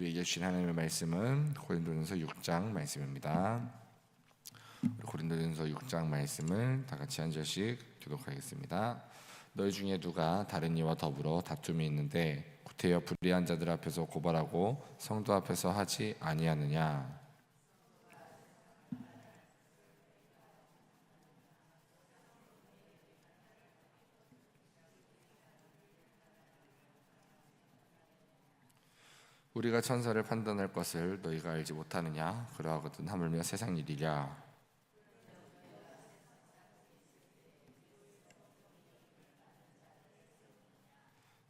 우리에게 주신 하나님의 말씀은 고린도전서 6장 말씀입니다. 고린도전서 6장 말씀을 다 같이 한 절씩 교독하겠습니다. 너희 중에 누가 다른 이와 더불어 다툼이 있는데 구태여 불의한 자들 앞에서 고발하고 성도 앞에서 하지 아니하느냐? 우리가 천사를 판단할 것을 너희가 알지 못하느냐? 그러하거든 하물며 세상 일이랴.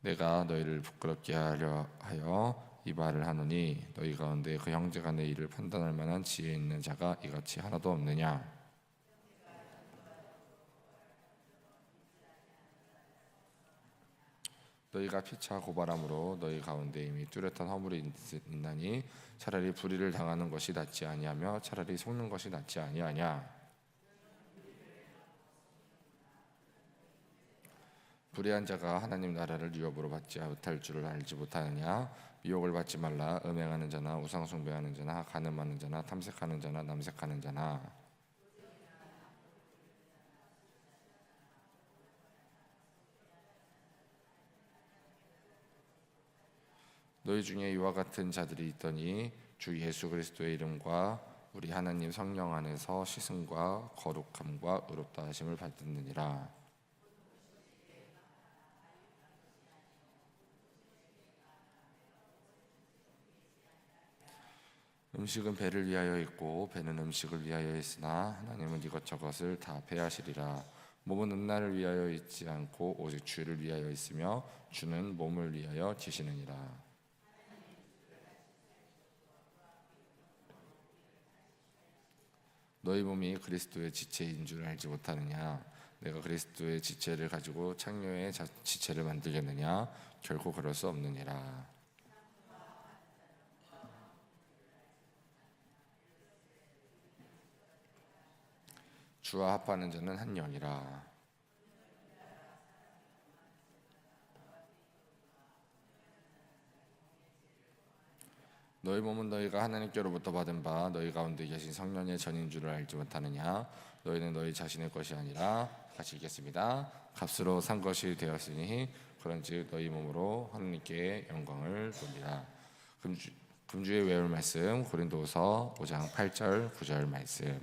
내가 너희를 부끄럽게 하려 하여 이 말을 하노니 너희 가운데 그 형제 간의 일을 판단할 만한 지혜 있는 자가 이같이 하나도 없느냐? 너희가 피차 고발함으로 너희 가운데 이미 뚜렷한 허물이 있나니 차라리 불의를 당하는 것이 낫지 아니하며 차라리 속는 것이 낫지 아니하냐? 불의한 자가 하나님 나라를 유업으로 받지 못할 줄을 알지 못하느냐? 미혹을 받지 말라. 음행하는 자나 우상 숭배하는 자나 간음하는 자나 탐색하는 자나 남색하는 자나 너희 중에 이와 같은 자들이 있더니 주 예수 그리스도의 이름과 우리 하나님 성령 안에서 시승과 거룩함과 의롭다 하심을 받느니라. 음식은 배를 위하여 있고 배는 음식을 위하여 있으나 하나님은 이것저것을 다 배하시리라. 몸은 음란을 위하여 있지 않고 오직 주를 위하여 있으며 주는 몸을 위하여 지시느니라. 너희 몸이 그리스도의 지체인 줄 알지 못하느냐? 내가 그리스도의 지체를 가지고 창녀의 지체를 만들겠느냐? 결코 그럴 수 없느니라. 주와 합하는 자는 한 영이라. 너희 몸은 너희가 하나님께로부터 받은 바 너희 가운데 계신 성령의 전인 줄을 알지 못하느냐? 너희는 너희 자신의 것이 아니라 같이 읽겠습니다. 값으로 산 것이 되었으니 그런즉 너희 몸으로 하나님께 영광을 돌리라. 금주에 외울 말씀 고린도서 5장 8절 9절 말씀.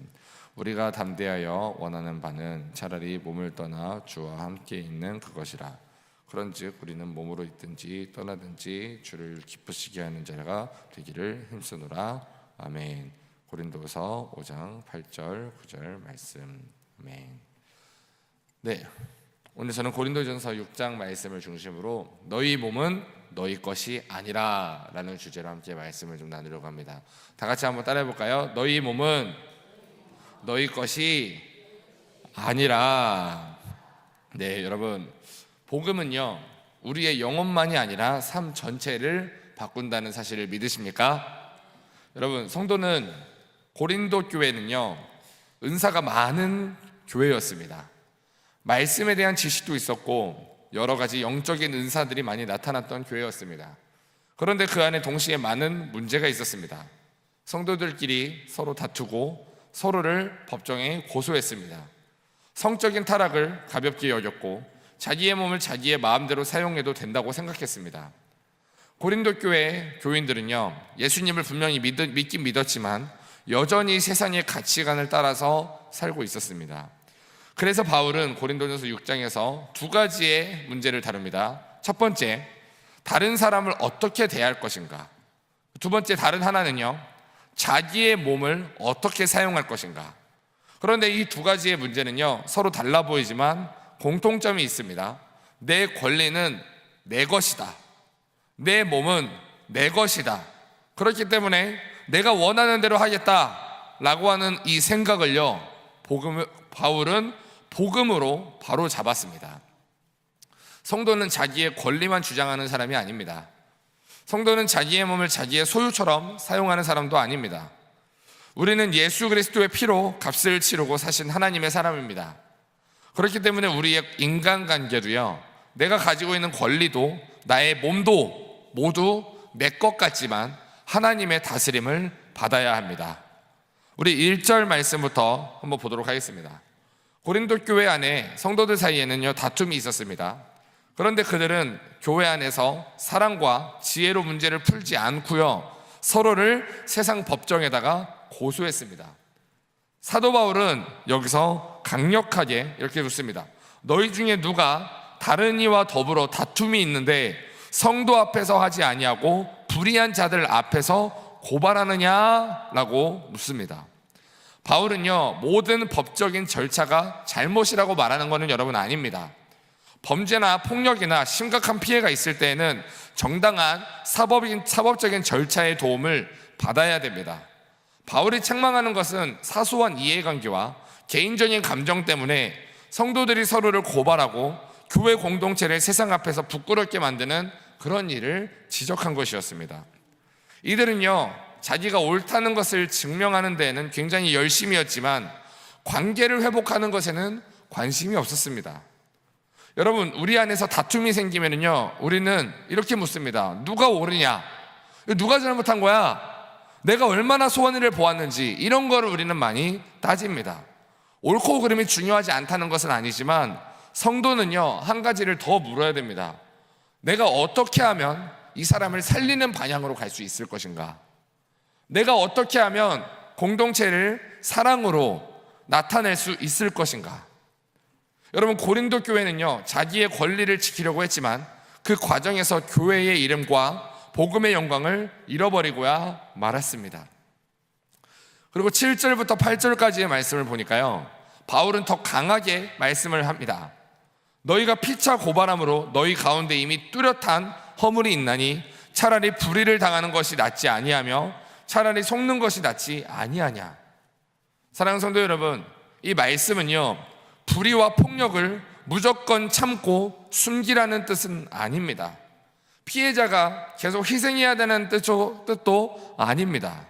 우리가 담대하여 원하는 바는 차라리 몸을 떠나 주와 함께 있는 그것이라. 그런즉 우리는 몸으로 있든지 떠나든지 주를 기쁘시게 하는 자가 되기를 힘쓰노라. 아멘. 고린도서 5장 8절 9절 말씀. 아멘. 네, 오늘 저는 고린도전서 6장 말씀을 중심으로 너희 몸은 너희 것이 아니라 라는 주제로 함께 말씀을 좀 나누려고 합니다. 다 같이 한번 따라해 볼까요? 너희 몸은 너희 것이 아니라. 네, 여러분, 복음은요 우리의 영혼만이 아니라 삶 전체를 바꾼다는 사실을 믿으십니까? 여러분, 성도는 고린도 교회는요 은사가 많은 교회였습니다. 말씀에 대한 지식도 있었고 여러 가지 영적인 은사들이 많이 나타났던 교회였습니다. 그런데 그 안에 동시에 많은 문제가 있었습니다. 성도들끼리 서로 다투고 서로를 법정에 고소했습니다. 성적인 타락을 가볍게 여겼고 자기의 몸을 자기의 마음대로 사용해도 된다고 생각했습니다. 고린도 교회 교인들은요 예수님을 분명히 믿긴 믿었지만 여전히 세상의 가치관을 따라서 살고 있었습니다. 그래서 바울은 고린도전서 6장에서 두 가지의 문제를 다룹니다. 첫 번째, 다른 사람을 어떻게 대할 것인가. 두 번째, 다른 하나는요 자기의 몸을 어떻게 사용할 것인가. 그런데 이 두 가지의 문제는요 서로 달라 보이지만 공통점이 있습니다. 내 권리는 내 것이다. 내 몸은 내 것이다. 그렇기 때문에 내가 원하는 대로 하겠다라고 하는 이 생각을요 바울은 복음으로 바로 잡았습니다. 성도는 자기의 권리만 주장하는 사람이 아닙니다. 성도는 자기의 몸을 자기의 소유처럼 사용하는 사람도 아닙니다. 우리는 예수 그리스도의 피로 값을 치르고 사신 하나님의 사람입니다. 그렇기 때문에 우리의 인간관계도요 내가 가지고 있는 권리도 나의 몸도 모두 내 것 같지만 하나님의 다스림을 받아야 합니다. 우리 1절 말씀부터 한번 보도록 하겠습니다. 고린도 교회 안에 성도들 사이에는요, 다툼이 있었습니다. 그런데 그들은 교회 안에서 사랑과 지혜로 문제를 풀지 않고요, 서로를 세상 법정에다가 고소했습니다. 사도 바울은 여기서 강력하게 이렇게 묻습니다. 너희 중에 누가 다른 이와 더불어 다툼이 있는데 성도 앞에서 하지 아니하고 불의한 자들 앞에서 고발하느냐라고 묻습니다. 바울은요, 모든 법적인 절차가 잘못이라고 말하는 것은 여러분 아닙니다. 범죄나 폭력이나 심각한 피해가 있을 때에는 정당한 사법적인 절차의 도움을 받아야 됩니다. 바울이 책망하는 것은 사소한 이해관계와 개인적인 감정 때문에 성도들이 서로를 고발하고 교회 공동체를 세상 앞에서 부끄럽게 만드는 그런 일을 지적한 것이었습니다. 이들은요, 자기가 옳다는 것을 증명하는 데에는 굉장히 열심이었지만 관계를 회복하는 것에는 관심이 없었습니다. 여러분, 우리 안에서 다툼이 생기면요, 우리는 이렇게 묻습니다. 누가 옳으냐? 누가 잘못한 거야? 내가 얼마나 소원을 보았는지, 이런 거를 우리는 많이 따집니다. 옳고 그름이 중요하지 않다는 것은 아니지만 성도는요, 한 가지를 더 물어야 됩니다. 내가 어떻게 하면 이 사람을 살리는 방향으로 갈 수 있을 것인가? 내가 어떻게 하면 공동체를 사랑으로 나타낼 수 있을 것인가? 여러분, 고린도 교회는요, 자기의 권리를 지키려고 했지만 그 과정에서 교회의 이름과 복음의 영광을 잃어버리고야 말았습니다. 그리고 7절부터 8절까지의 말씀을 보니까요, 바울은 더 강하게 말씀을 합니다. 너희가 피차 고발함으로 너희 가운데 이미 뚜렷한 허물이 있나니 차라리 불의를 당하는 것이 낫지 아니하며 차라리 속는 것이 낫지 아니하냐. 사랑하는 성도 여러분, 이 말씀은요, 불의와 폭력을 무조건 참고 숨기라는 뜻은 아닙니다. 피해자가 계속 희생해야 되는 뜻도 아닙니다.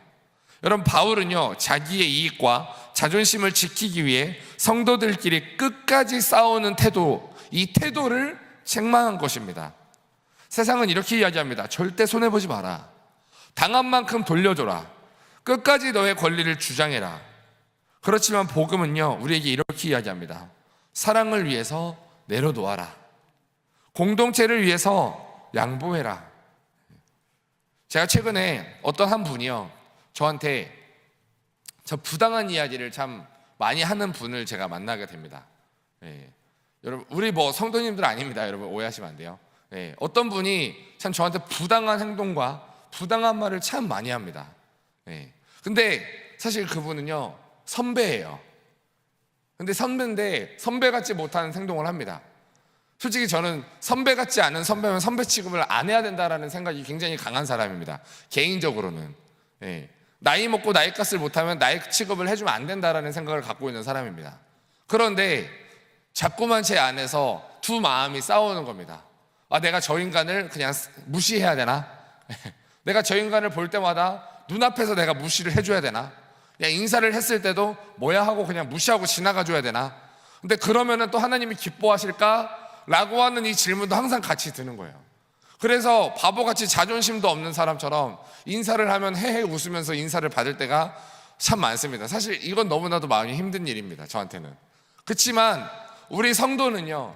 여러분, 바울은요, 자기의 이익과 자존심을 지키기 위해 성도들끼리 끝까지 싸우는 태도, 이 태도를 책망한 것입니다. 세상은 이렇게 이야기합니다. 절대 손해보지 마라. 당한 만큼 돌려줘라. 끝까지 너의 권리를 주장해라. 그렇지만 복음은요, 우리에게 이렇게 이야기합니다. 사랑을 위해서 내려놓아라. 공동체를 위해서 양보해라. 제가 최근에 어떤 한 분이요, 저한테 저 부당한 이야기를 참 많이 하는 분을 제가 만나게 됩니다. 여러분, 우리 뭐 성도님들 아닙니다. 여러분, 오해하시면 안 돼요. 어떤 분이 참 저한테 부당한 행동과 부당한 말을 참 많이 합니다. 근데 사실 그분은요, 선배예요. 근데 선배인데 선배 같지 못한 행동을 합니다. 솔직히 저는 선배 같지 않은 선배면 선배 취급을 안 해야 된다라는 생각이 굉장히 강한 사람입니다. 개인적으로는. 나이 먹고 나이 값을 못하면 나이 취급을 해주면 안 된다라는 생각을 갖고 있는 사람입니다. 그런데 자꾸만 제 안에서 두 마음이 싸우는 겁니다. 내가 저 인간을 그냥 무시해야 되나? 내가 저 인간을 볼 때마다 눈앞에서 내가 무시를 해줘야 되나? 그냥 인사를 했을 때도 뭐야 하고 그냥 무시하고 지나가줘야 되나? 근데 그러면은 또 하나님이 기뻐하실까? 라고 하는 이 질문도 항상 같이 드는 거예요. 그래서 바보같이 자존심도 없는 사람처럼 인사를 하면 헤헤 웃으면서 인사를 받을 때가 참 많습니다. 사실 이건 너무나도 마음이 힘든 일입니다, 저한테는. 그렇지만 우리 성도는요,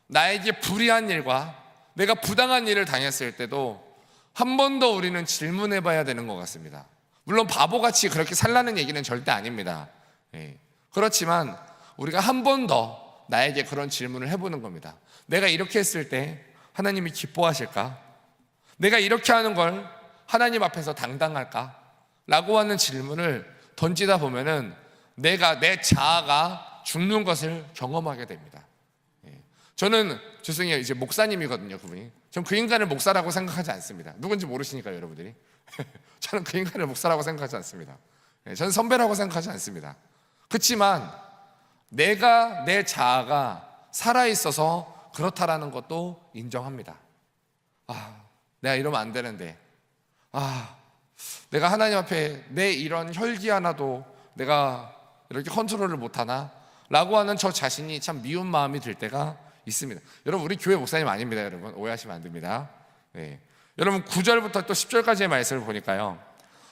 나에게 불의한 일과 내가 부당한 일을 당했을 때도 한 번 더 우리는 질문해 봐야 되는 것 같습니다. 물론 바보같이 그렇게 살라는 얘기는 절대 아닙니다. 그렇지만 우리가 한 번 더 나에게 그런 질문을 해보는 겁니다. 내가 이렇게 했을 때 하나님이 기뻐하실까? 내가 이렇게 하는 걸 하나님 앞에서 당당할까? 라고 하는 질문을 던지다 보면은 내 자아가 죽는 것을 경험하게 됩니다. 저는 죄송해요, 이제 목사님이거든요, 그분이. 전 그 인간을 목사라고 생각하지 않습니다. 누군지 모르시니까요, 여러분들이. 저는 그 인간을 목사라고 생각하지 않습니다. 저는 선배라고 생각하지 않습니다. 그렇지만 내가, 내 자아가 살아있어서 그렇다라는 것도 인정합니다. 내가 이러면 안 되는데, 내가 하나님 앞에 내 이런 혈기 하나도 내가 이렇게 컨트롤을 못하나? 라고 하는 저 자신이 참 미운 마음이 들 때가 있습니다. 여러분, 우리 교회 목사님 아닙니다. 여러분, 오해하시면 안 됩니다. 여러분, 9절부터 또 10절까지의 말씀을 보니까요,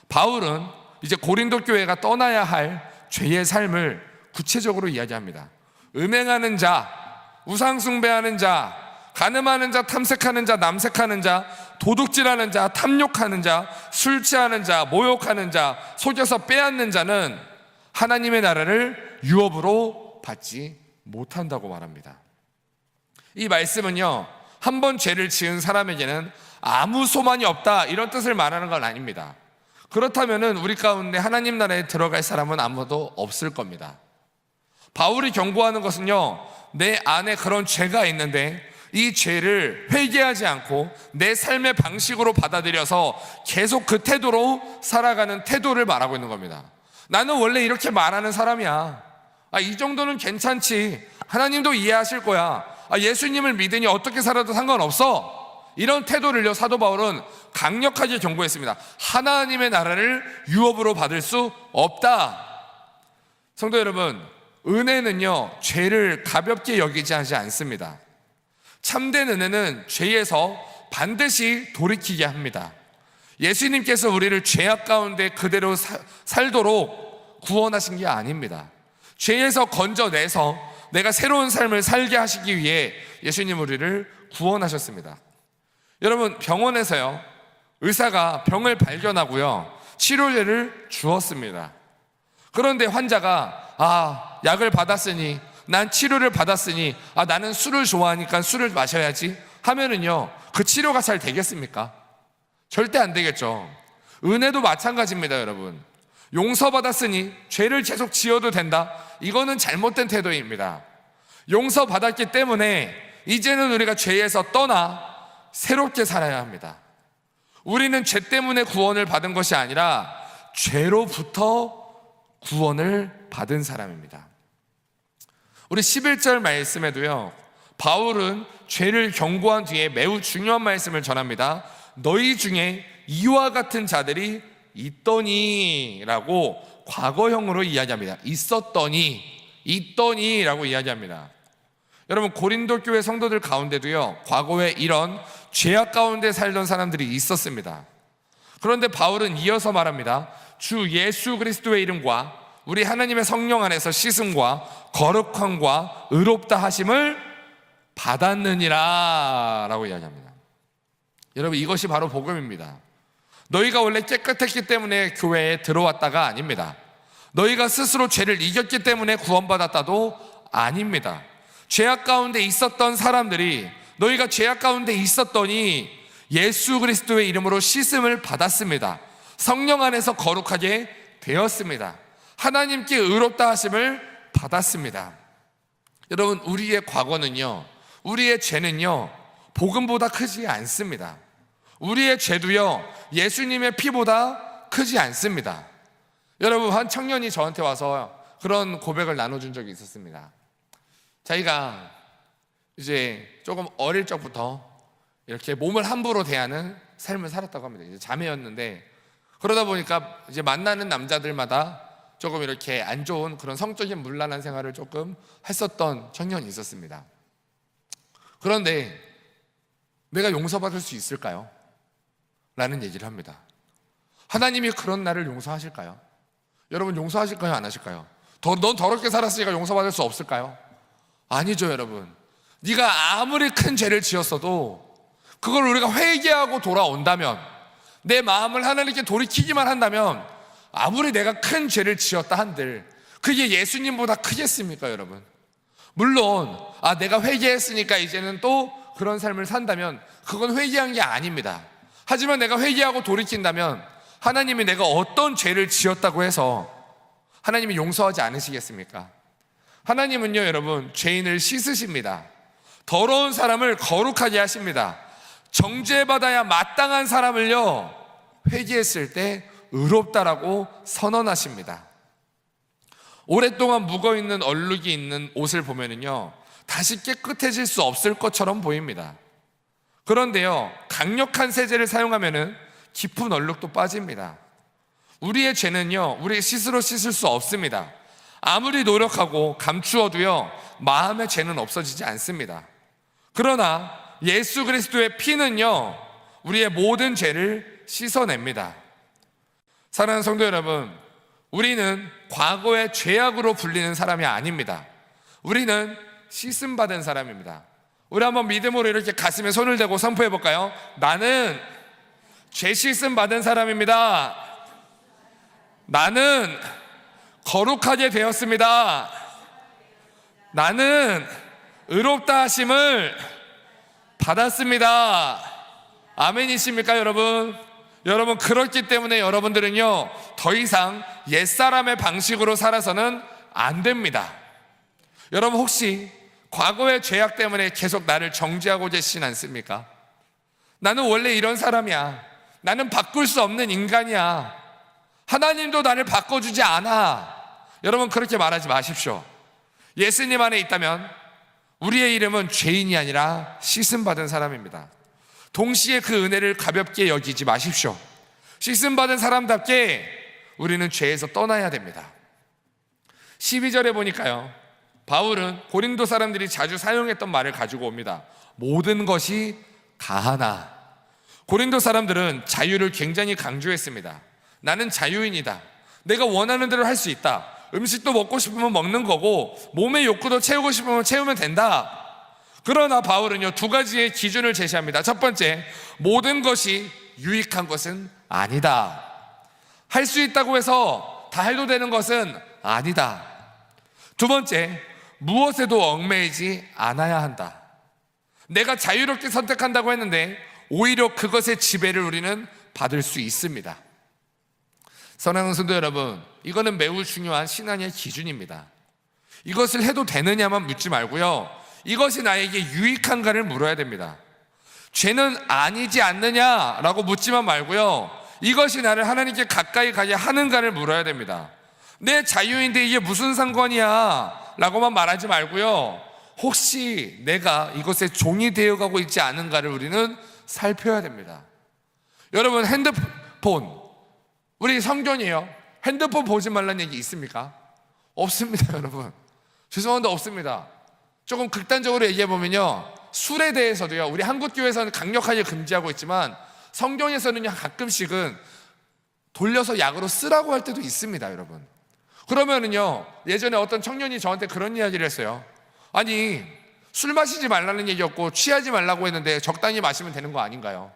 바울은 이제 고린도 교회가 떠나야 할 죄의 삶을 구체적으로 이야기합니다. 음행하는 자, 우상숭배하는 자, 간음하는 자, 탐색하는 자, 남색하는 자, 도둑질하는 자, 탐욕하는 자, 술 취하는 자, 모욕하는 자, 속여서 빼앗는 자는 하나님의 나라를 유업으로 받지 못한다고 말합니다. 이 말씀은요, 한 번 죄를 지은 사람에게는 아무 소망이 없다 이런 뜻을 말하는 건 아닙니다. 그렇다면 우리 가운데 하나님 나라에 들어갈 사람은 아무도 없을 겁니다. 바울이 경고하는 것은요, 내 안에 그런 죄가 있는데 이 죄를 회개하지 않고 내 삶의 방식으로 받아들여서 계속 그 태도로 살아가는 태도를 말하고 있는 겁니다. 나는 원래 이렇게 말하는 사람이야. 이 정도는 괜찮지. 하나님도 이해하실 거야. 예수님을 믿으니 어떻게 살아도 상관없어. 이런 태도를요, 사도 바울은 강력하게 경고했습니다. 하나님의 나라를 유업으로 받을 수 없다. 성도 여러분, 은혜는요, 죄를 가볍게 여기지 하지 않습니다. 참된 은혜는 죄에서 반드시 돌이키게 합니다. 예수님께서 우리를 죄악 가운데 그대로 살도록 구원하신 게 아닙니다. 죄에서 건져내서 내가 새로운 삶을 살게 하시기 위해 예수님 우리를 구원하셨습니다. 여러분, 병원에서요, 의사가 병을 발견하고요, 치료제를 주었습니다. 그런데 환자가 약을 받았으니, 난 치료를 받았으니, 나는 술을 좋아하니까 술을 마셔야지 하면은요, 그 치료가 잘 되겠습니까? 절대 안 되겠죠. 은혜도 마찬가지입니다, 여러분. 용서받았으니 죄를 계속 지어도 된다? 이거는 잘못된 태도입니다. 용서받았기 때문에 이제는 우리가 죄에서 떠나 새롭게 살아야 합니다. 우리는 죄 때문에 구원을 받은 것이 아니라 죄로부터 구원을 받은 사람입니다. 우리 11절 말씀에도요, 바울은 죄를 경고한 뒤에 매우 중요한 말씀을 전합니다. 너희 중에 이와 같은 자들이 있더니 라고 과거형으로 이야기합니다. 있더니 라고 이야기합니다. 여러분, 고린도 교회 성도들 가운데도요, 과거에 이런 죄악 가운데 살던 사람들이 있었습니다. 그런데 바울은 이어서 말합니다. 주 예수 그리스도의 이름과 우리 하나님의 성령 안에서 씻음과 거룩함과 의롭다 하심을 받았느니라 라고 이야기합니다. 여러분, 이것이 바로 복음입니다. 너희가 원래 깨끗했기 때문에 교회에 들어왔다가 아닙니다. 너희가 스스로 죄를 이겼기 때문에 구원받았다도 아닙니다. 죄악 가운데 있었던 사람들이 너희가 죄악 가운데 있었더니 예수 그리스도의 이름으로 씻음을 받았습니다. 성령 안에서 거룩하게 되었습니다. 하나님께 의롭다 하심을 받았습니다. 여러분, 우리의 과거는요, 우리의 죄는요, 복음보다 크지 않습니다. 우리의 죄도요, 예수님의 피보다 크지 않습니다. 여러분, 한 청년이 저한테 와서 그런 고백을 나눠준 적이 있었습니다. 자기가 이제 조금 어릴 적부터 이렇게 몸을 함부로 대하는 삶을 살았다고 합니다. 이제 자매였는데, 그러다 보니까 이제 만나는 남자들마다 조금 이렇게 안 좋은 그런 성적인 문란한 생활을 조금 했었던 청년이 있었습니다. 그런데 내가 용서받을 수 있을까요? 라는 얘기를 합니다. 하나님이 그런 나를 용서하실까요? 여러분, 용서하실까요? 안 하실까요? 넌 더럽게 살았으니까 용서받을 수 없을까요? 아니죠, 여러분. 네가 아무리 큰 죄를 지었어도 그걸 우리가 회개하고 돌아온다면, 내 마음을 하나님께 돌이키기만 한다면, 아무리 내가 큰 죄를 지었다 한들 그게 예수님보다 크겠습니까, 여러분? 물론 내가 회개했으니까 이제는 또 그런 삶을 산다면 그건 회개한 게 아닙니다. 하지만 내가 회개하고 돌이킨다면 하나님이 내가 어떤 죄를 지었다고 해서 하나님이 용서하지 않으시겠습니까? 하나님은요, 여러분, 죄인을 씻으십니다. 더러운 사람을 거룩하게 하십니다. 정죄받아야 마땅한 사람을요, 회개했을 때 의롭다라고 선언하십니다. 오랫동안 묵어있는 얼룩이 있는 옷을 보면은요, 다시 깨끗해질 수 없을 것처럼 보입니다. 그런데요, 강력한 세제를 사용하면은 깊은 얼룩도 빠집니다. 우리의 죄는요, 우리 스스로 씻을 수 없습니다. 아무리 노력하고 감추어도요, 마음의 죄는 없어지지 않습니다. 그러나 예수 그리스도의 피는요, 우리의 모든 죄를 씻어냅니다. 사랑하는 성도 여러분, 우리는 과거의 죄악으로 불리는 사람이 아닙니다. 우리는 씻음받은 사람입니다. 우리 한번 믿음으로 이렇게 가슴에 손을 대고 선포해 볼까요? 나는 죄 씻음 받은 사람입니다. 나는 거룩하게 되었습니다. 나는 의롭다 하심을 받았습니다. 아멘이십니까, 여러분? 여러분, 그렇기 때문에 여러분들은요, 더 이상 옛사람의 방식으로 살아서는 안 됩니다. 여러분, 혹시 과거의 죄악 때문에 계속 나를 정죄하고 계시진 않습니까? 나는 원래 이런 사람이야. 나는 바꿀 수 없는 인간이야. 하나님도 나를 바꿔주지 않아. 여러분, 그렇게 말하지 마십시오. 예수님 안에 있다면 우리의 이름은 죄인이 아니라 씻음받은 사람입니다. 동시에 그 은혜를 가볍게 여기지 마십시오. 씻음받은 사람답게 우리는 죄에서 떠나야 됩니다. 12절에 보니까요, 바울은 고린도 사람들이 자주 사용했던 말을 가지고 옵니다. 모든 것이 다하나. 고린도 사람들은 자유를 굉장히 강조했습니다. 나는 자유인이다. 내가 원하는 대로 할 수 있다. 음식도 먹고 싶으면 먹는 거고 몸의 욕구도 채우고 싶으면 채우면 된다. 그러나 바울은요, 두 가지의 기준을 제시합니다. 첫 번째, 모든 것이 유익한 것은 아니다. 할 수 있다고 해서 다 해도 되는 것은 아니다. 두 번째, 무엇에도 얽매이지 않아야 한다. 내가 자유롭게 선택한다고 했는데 오히려 그것의 지배를 우리는 받을 수 있습니다. 사랑하는 성도 여러분, 이거는 매우 중요한 신앙의 기준입니다. 이것을 해도 되느냐만 묻지 말고요, 이것이 나에게 유익한가를 물어야 됩니다. 죄는 아니지 않느냐라고 묻지만 말고요, 이것이 나를 하나님께 가까이 가게 하는가를 물어야 됩니다. 내 자유인데 이게 무슨 상관이야 라고만 말하지 말고요, 혹시 내가 이것에 종이 되어가고 있지 않은가를 우리는 살펴야 됩니다. 여러분, 핸드폰, 우리 성경이에요. 핸드폰 보지 말라는 얘기 있습니까? 없습니다. 여러분, 죄송한데 없습니다. 조금 극단적으로 얘기해보면요, 술에 대해서도요, 우리 한국교회에서는 강력하게 금지하고 있지만 성경에서는요, 가끔씩은 돌려서 약으로 쓰라고 할 때도 있습니다. 여러분, 그러면은요, 예전에 어떤 청년이 저한테 그런 이야기를 했어요. 아니, 술 마시지 말라는 얘기였고 취하지 말라고 했는데 적당히 마시면 되는 거 아닌가요?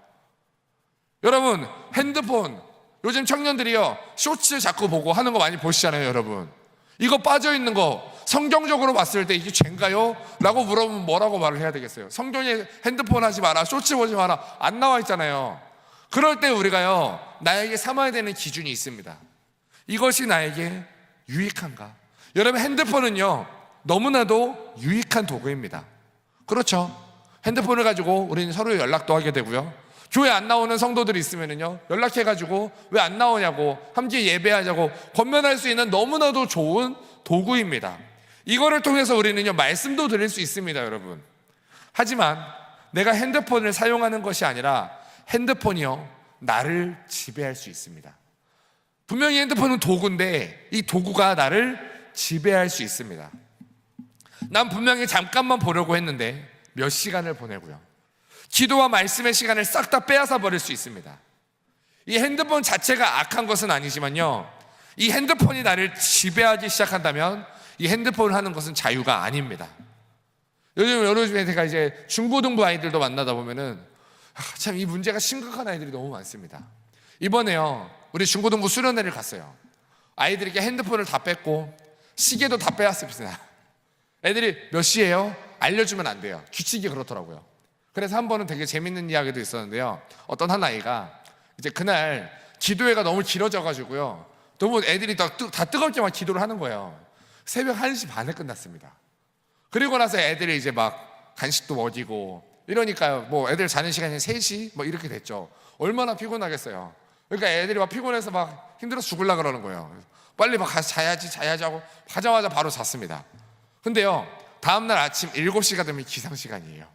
여러분, 핸드폰, 요즘 청년들이요, 쇼츠 자꾸 보고 하는 거 많이 보시잖아요. 여러분, 이거 빠져있는 거 성경적으로 봤을 때 이게 죄인가요? 라고 물어보면 뭐라고 말을 해야 되겠어요? 성경에 핸드폰 하지 마라, 쇼츠 보지 마라 안 나와 있잖아요. 그럴 때 우리가요, 나에게 삼아야 되는 기준이 있습니다. 이것이 나에게 유익한가? 여러분, 핸드폰은요, 너무나도 유익한 도구입니다. 그렇죠? 핸드폰을 가지고 우리는 서로 연락도 하게 되고요, 교회 안 나오는 성도들이 있으면요, 연락해가지고 왜 안 나오냐고, 함께 예배하자고 권면할 수 있는 너무나도 좋은 도구입니다. 이거를 통해서 우리는요, 말씀도 드릴 수 있습니다. 여러분, 하지만 내가 핸드폰을 사용하는 것이 아니라 핸드폰이요, 나를 지배할 수 있습니다. 분명히 핸드폰은 도구인데 이 도구가 나를 지배할 수 있습니다. 난 분명히 잠깐만 보려고 했는데 몇 시간을 보내고요, 기도와 말씀의 시간을 싹 다 빼앗아 버릴 수 있습니다. 이 핸드폰 자체가 악한 것은 아니지만요, 이 핸드폰이 나를 지배하기 시작한다면 이 핸드폰을 하는 것은 자유가 아닙니다. 요즘에 제가 이제 중고등부 아이들도 만나다 보면은 참 이 문제가 심각한 아이들이 너무 많습니다. 이번에요, 우리 중고등부 수련회를 갔어요. 아이들에게 핸드폰을 다 뺐고 시계도 다 빼앗습니다. 애들이 몇 시예요? 알려주면 안 돼요. 규칙이 그렇더라고요. 그래서 한 번은 되게 재밌는 이야기도 있었는데요, 어떤 한 아이가 이제 그날 기도회가 너무 길어져가지고요, 너무 애들이 다 뜨겁게 막 기도를 하는 거예요. 새벽 1시 반에 끝났습니다. 그리고 나서 애들이 이제 막 간식도 먹이고 이러니까요, 뭐 애들 자는 시간이 3시 뭐 이렇게 됐죠. 얼마나 피곤하겠어요. 그러니까 애들이 막 피곤해서 막 힘들어서 죽으려고 그러는 거예요. 빨리 막 가서 자야지 하고 가자마자 바로 잤습니다. 근데요, 다음날 아침 7시가 되면 기상시간이에요.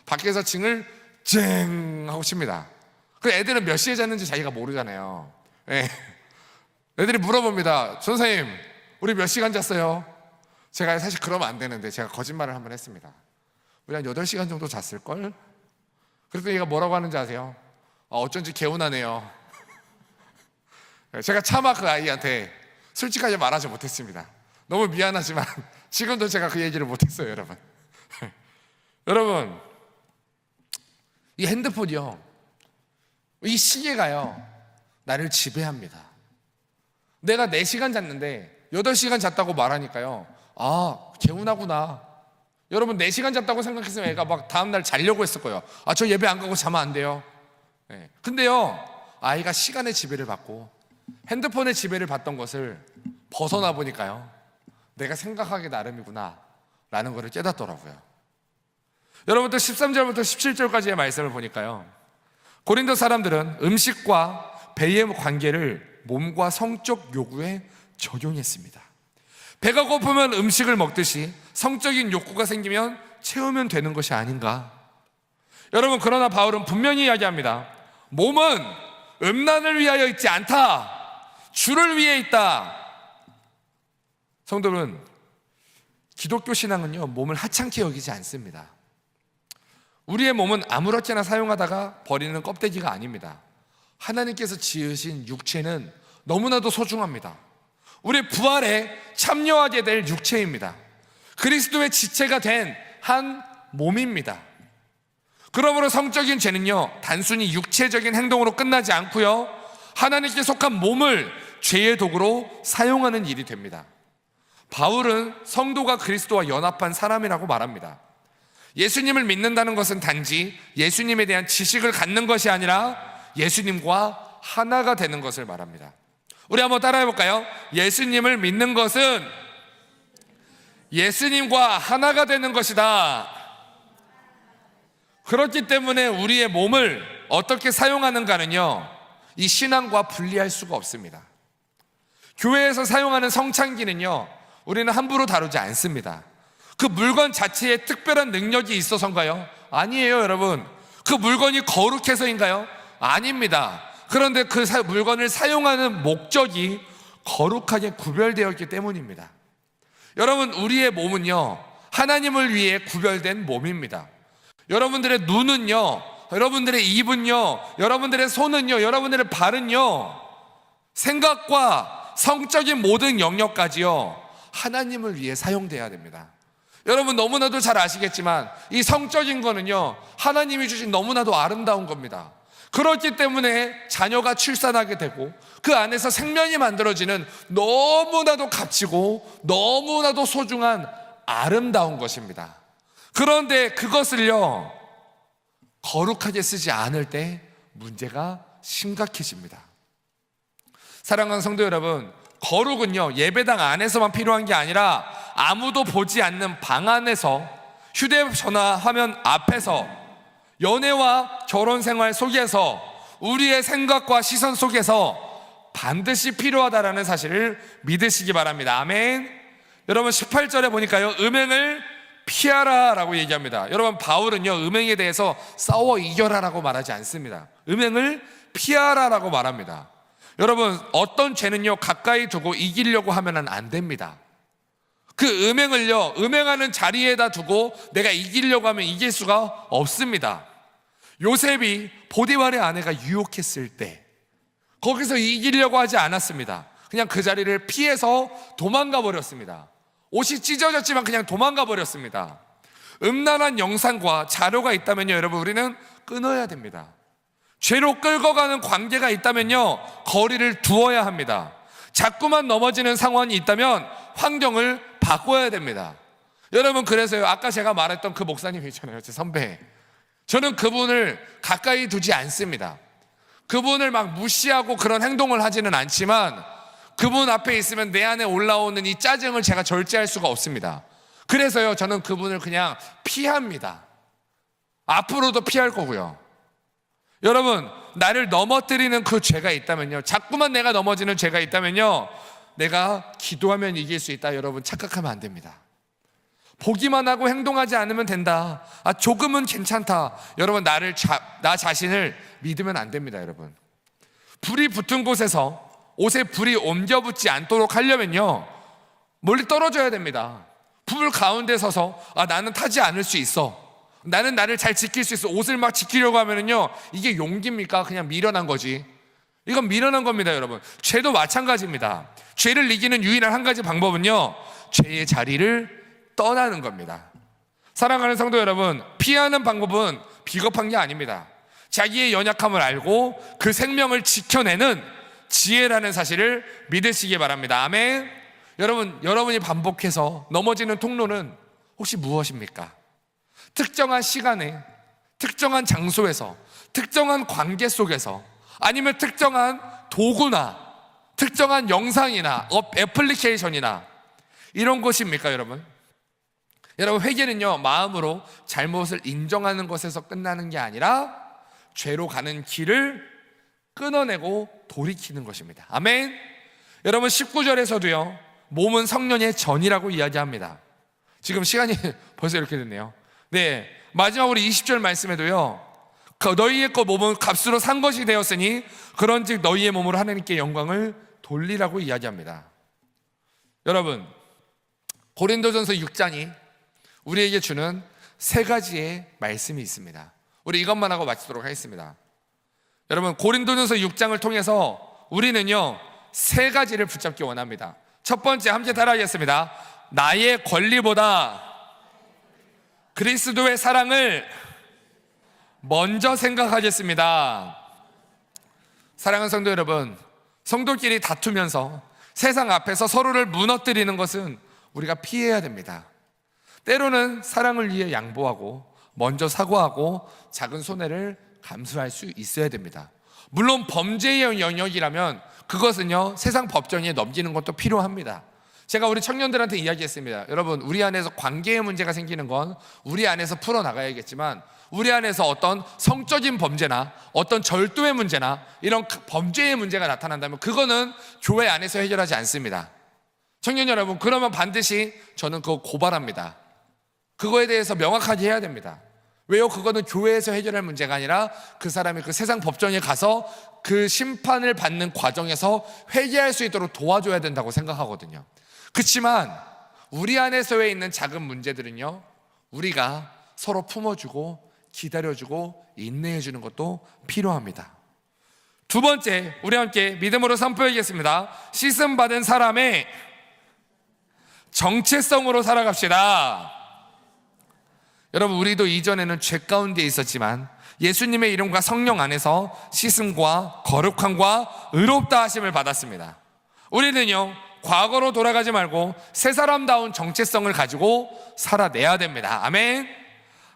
밖에서 징을 쨍 하고 칩니다. 그 애들은 몇 시에 잤는지 자기가 모르잖아요. 네. 애들이 물어봅니다. 선생님, 우리 몇 시간 잤어요? 제가 사실 그러면 안 되는데 제가 거짓말을 한번 했습니다. 우리 한 8시간 정도 잤을걸? 그래서 얘가 뭐라고 하는지 아세요? 어쩐지 개운하네요. 제가 차마 그 아이한테 솔직하게 말하지 못했습니다. 너무 미안하지만 지금도 제가 그 얘기를 못했어요, 여러분. 여러분, 이 핸드폰이요, 이 시계가요, 나를 지배합니다. 내가 4시간 잤는데 8시간 잤다고 말하니까요, 아, 개운하구나. 여러분, 4시간 잤다고 생각했으면 애가 막 다음날 자려고 했을 거예요. 아, 저 예배 안 가고 자면 안 돼요. 네. 근데요, 아이가 시간의 지배를 받고 핸드폰의 지배를 받던 것을 벗어나 보니까요, 내가 생각하기 나름이구나 라는 것을 깨닫더라고요. 여러분들 13절부터 17절까지의 말씀을 보니까요, 고린도 사람들은 음식과 배의 관계를 몸과 성적 요구에 적용했습니다. 배가 고프면 음식을 먹듯이 성적인 욕구가 생기면 채우면 되는 것이 아닌가. 여러분, 그러나 바울은 분명히 이야기합니다. 몸은 음란을 위하여 있지 않다. 주를 위해 있다. 성도는, 기독교 신앙은요, 몸을 하찮게 여기지 않습니다. 우리의 몸은 아무렇게나 사용하다가 버리는 껍데기가 아닙니다. 하나님께서 지으신 육체는 너무나도 소중합니다. 우리의 부활에 참여하게 될 육체입니다. 그리스도의 지체가 된 한 몸입니다. 그러므로 성적인 죄는요, 단순히 육체적인 행동으로 끝나지 않고요, 하나님께 속한 몸을 죄의 도구로 사용하는 일이 됩니다. 바울은 성도가 그리스도와 연합한 사람이라고 말합니다. 예수님을 믿는다는 것은 단지 예수님에 대한 지식을 갖는 것이 아니라 예수님과 하나가 되는 것을 말합니다. 우리 한번 따라해 볼까요? 예수님을 믿는 것은 예수님과 하나가 되는 것이다. 그렇기 때문에 우리의 몸을 어떻게 사용하는가는요, 이 신앙과 분리할 수가 없습니다. 교회에서 사용하는 성찬기는요, 우리는 함부로 다루지 않습니다. 그 물건 자체에 특별한 능력이 있어서인가요? 아니에요, 여러분. 그 물건이 거룩해서인가요? 아닙니다. 그런데 그 물건을 사용하는 목적이 거룩하게 구별되었기 때문입니다. 여러분, 우리의 몸은요, 하나님을 위해 구별된 몸입니다. 여러분들의 눈은요, 여러분들의 입은요, 여러분들의 손은요, 여러분들의 발은요, 생각과 성적인 모든 영역까지요, 하나님을 위해 사용돼야 됩니다. 여러분, 너무나도 잘 아시겠지만 이 성적인 거는요, 하나님이 주신 너무나도 아름다운 겁니다. 그렇기 때문에 자녀가 출산하게 되고 그 안에서 생명이 만들어지는 너무나도 값지고 너무나도 소중한 아름다운 것입니다. 그런데 그것을요, 거룩하게 쓰지 않을 때 문제가 심각해집니다. 사랑하는 성도 여러분, 거룩은요, 예배당 안에서만 필요한 게 아니라 아무도 보지 않는 방 안에서, 휴대전화 화면 앞에서, 연애와 결혼 생활 속에서, 우리의 생각과 시선 속에서 반드시 필요하다라는 사실을 믿으시기 바랍니다. 아멘. 여러분, 18절에 보니까요, 음행을 피하라 라고 얘기합니다. 여러분, 바울은요, 음행에 대해서 싸워 이겨라 라고 말하지 않습니다. 음행을 피하라 라고 말합니다. 여러분, 어떤 죄는요, 가까이 두고 이기려고 하면 안 됩니다. 그 음행을요, 음행하는 자리에다 두고 내가 이기려고 하면 이길 수가 없습니다. 요셉이 보디발의 아내가 유혹했을 때 거기서 이기려고 하지 않았습니다. 그냥 그 자리를 피해서 도망가 버렸습니다. 옷이 찢어졌지만 그냥 도망가 버렸습니다. 음란한 영상과 자료가 있다면요, 여러분, 우리는 끊어야 됩니다. 죄로 끌고 가는 관계가 있다면요, 거리를 두어야 합니다. 자꾸만 넘어지는 상황이 있다면 환경을 바꿔야 됩니다. 여러분, 그래서요, 아까 제가 말했던 그 목사님 있잖아요, 제 선배. 저는 그분을 가까이 두지 않습니다. 그분을 막 무시하고 그런 행동을 하지는 않지만 그분 앞에 있으면 내 안에 올라오는 이 짜증을 제가 절제할 수가 없습니다. 그래서요, 저는 그분을 그냥 피합니다. 앞으로도 피할 거고요. 여러분, 나를 넘어뜨리는 그 죄가 있다면요, 자꾸만 내가 넘어지는 죄가 있다면요, 내가 기도하면 이길 수 있다, 여러분, 착각하면 안 됩니다. 보기만 하고 행동하지 않으면 된다, 아, 조금은 괜찮다, 여러분, 나 자신을 믿으면 안 됩니다. 여러분, 불이 붙은 곳에서 옷에 불이 옮겨 붙지 않도록 하려면요, 멀리 떨어져야 됩니다. 불 가운데 서서 나는 타지 않을 수 있어, 나는 나를 잘 지킬 수 있어, 옷을 막 지키려고 하면은요, 이게 용기입니까? 그냥 미련한 거지. 이건 미련한 겁니다, 여러분. 죄도 마찬가지입니다. 죄를 이기는 유일한 한 가지 방법은요, 죄의 자리를 떠나는 겁니다. 사랑하는 성도 여러분, 피하는 방법은 비겁한 게 아닙니다. 자기의 연약함을 알고 그 생명을 지켜내는 지혜라는 사실을 믿으시기 바랍니다. 아멘. 여러분이 반복해서 넘어지는 통로는 혹시 무엇입니까? 특정한 시간에, 특정한 장소에서, 특정한 관계 속에서, 아니면 특정한 도구나 특정한 영상이나 애플리케이션이나 이런 것입니까, 여러분? 여러분, 회개는요, 마음으로 잘못을 인정하는 것에서 끝나는 게 아니라 죄로 가는 길을 끊어내고 돌이키는 것입니다. 아멘. 여러분, 19절에서도요, 몸은 성령의 전이라고 이야기합니다. 지금 시간이 벌써 이렇게 됐네요. 네, 마지막으로 20절 말씀에도요, 너희의 것 몸은 값으로 산 것이 되었으니 그런즉 너희의 몸으로 하나님께 영광을 돌리라고 이야기합니다. 여러분, 고린도전서 6장이 우리에게 주는 세 가지의 말씀이 있습니다. 우리 이것만 하고 마치도록 하겠습니다. 여러분, 고린도전서 6장을 통해서 우리는요, 세 가지를 붙잡기 원합니다. 첫 번째, 함께 따라하겠습니다. 나의 권리보다 그리스도의 사랑을 먼저 생각하겠습니다. 사랑하는 성도 여러분, 성도끼리 다투면서 세상 앞에서 서로를 무너뜨리는 것은 우리가 피해야 됩니다. 때로는 사랑을 위해 양보하고 먼저 사과하고 작은 손해를 감수할 수 있어야 됩니다. 물론 범죄의 영역이라면 그것은요, 세상 법정에 넘기는 것도 필요합니다. 제가 우리 청년들한테 이야기했습니다. 여러분, 우리 안에서 관계의 문제가 생기는 건 우리 안에서 풀어나가야겠지만, 우리 안에서 어떤 성적인 범죄나 어떤 절도의 문제나 이런 범죄의 문제가 나타난다면 그거는 교회 안에서 해결하지 않습니다. 청년 여러분, 그러면 반드시 저는 그거 고발합니다. 그거에 대해서 명확하게 해야 됩니다. 왜요? 그거는 교회에서 해결할 문제가 아니라 그 사람이 그 세상 법정에 가서 그 심판을 받는 과정에서 회개할 수 있도록 도와줘야 된다고 생각하거든요. 그렇지만 우리 안에서에 있는 작은 문제들은요, 우리가 서로 품어주고 기다려주고 인내해주는 것도 필요합니다. 두 번째, 우리 함께 믿음으로 선포하겠습니다. 씻음받은 사람의 정체성으로 살아갑시다. 여러분, 우리도 이전에는 죄 가운데 있었지만 예수님의 이름과 성령 안에서 씻음과 거룩함과 의롭다 하심을 받았습니다. 우리는요, 과거로 돌아가지 말고 새 사람다운 정체성을 가지고 살아내야 됩니다. 아멘.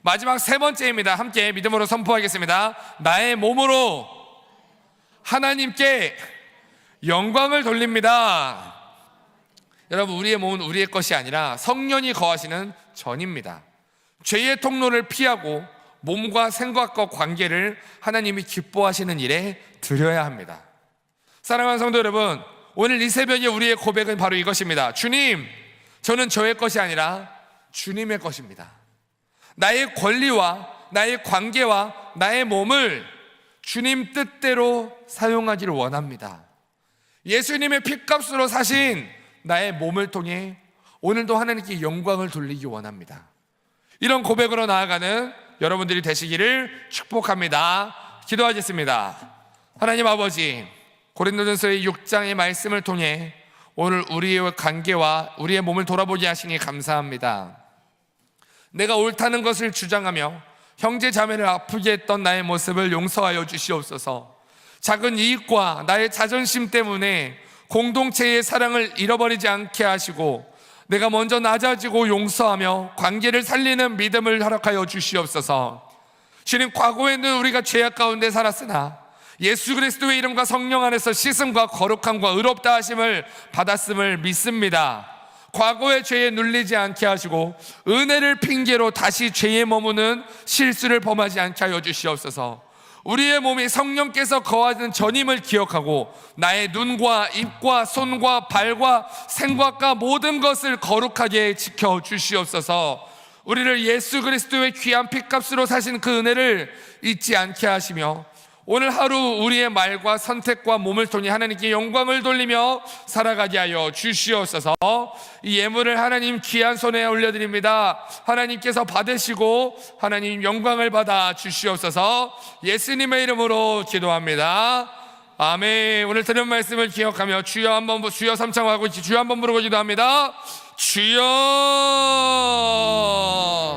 마지막 세 번째입니다. 함께 믿음으로 선포하겠습니다. 나의 몸으로 하나님께 영광을 돌립니다. 여러분, 우리의 몸은 우리의 것이 아니라 성령이 거하시는 전입니다. 죄의 통로를 피하고 몸과 생각과 관계를 하나님이 기뻐하시는 일에 드려야 합니다. 사랑하는 성도 여러분, 오늘 이 새벽에 우리의 고백은 바로 이것입니다. 주님, 저는 저의 것이 아니라 주님의 것입니다. 나의 권리와 나의 관계와 나의 몸을 주님 뜻대로 사용하기를 원합니다. 예수님의 핏값으로 사신 나의 몸을 통해 오늘도 하나님께 영광을 돌리기 원합니다. 이런 고백으로 나아가는 여러분들이 되시기를 축복합니다. 기도하겠습니다. 하나님 아버지, 고린도전서의 6장의 말씀을 통해 오늘 우리의 관계와 우리의 몸을 돌아보게 하시니 감사합니다. 내가 옳다는 것을 주장하며 형제 자매를 아프게 했던 나의 모습을 용서하여 주시옵소서. 작은 이익과 나의 자존심 때문에 공동체의 사랑을 잃어버리지 않게 하시고 내가 먼저 낮아지고 용서하며 관계를 살리는 믿음을 허락하여 주시옵소서. 주님, 과거에는 우리가 죄악 가운데 살았으나 예수 그리스도의 이름과 성령 안에서 씻음과 거룩함과 의롭다 하심을 받았음을 믿습니다. 과거의 죄에 눌리지 않게 하시고 은혜를 핑계로 다시 죄에 머무는 실수를 범하지 않게 하여 주시옵소서. 우리의 몸이 성령께서 거하는 전임을 기억하고 나의 눈과 입과 손과 발과 생각과 모든 것을 거룩하게 지켜 주시옵소서. 우리를 예수 그리스도의 귀한 핏값으로 사신 그 은혜를 잊지 않게 하시며 오늘 하루 우리의 말과 선택과 몸을 통해 하나님께 영광을 돌리며 살아가게 하여 주시옵소서. 이 예물을 하나님 귀한 손에 올려드립니다. 하나님께서 받으시고 하나님 영광을 받아 주시옵소서. 예수님의 이름으로 기도합니다. 아멘. 오늘 들은 말씀을 기억하며 주여 한번 주여 삼창하고 주여 한번 부르고 기도합니다. 주여.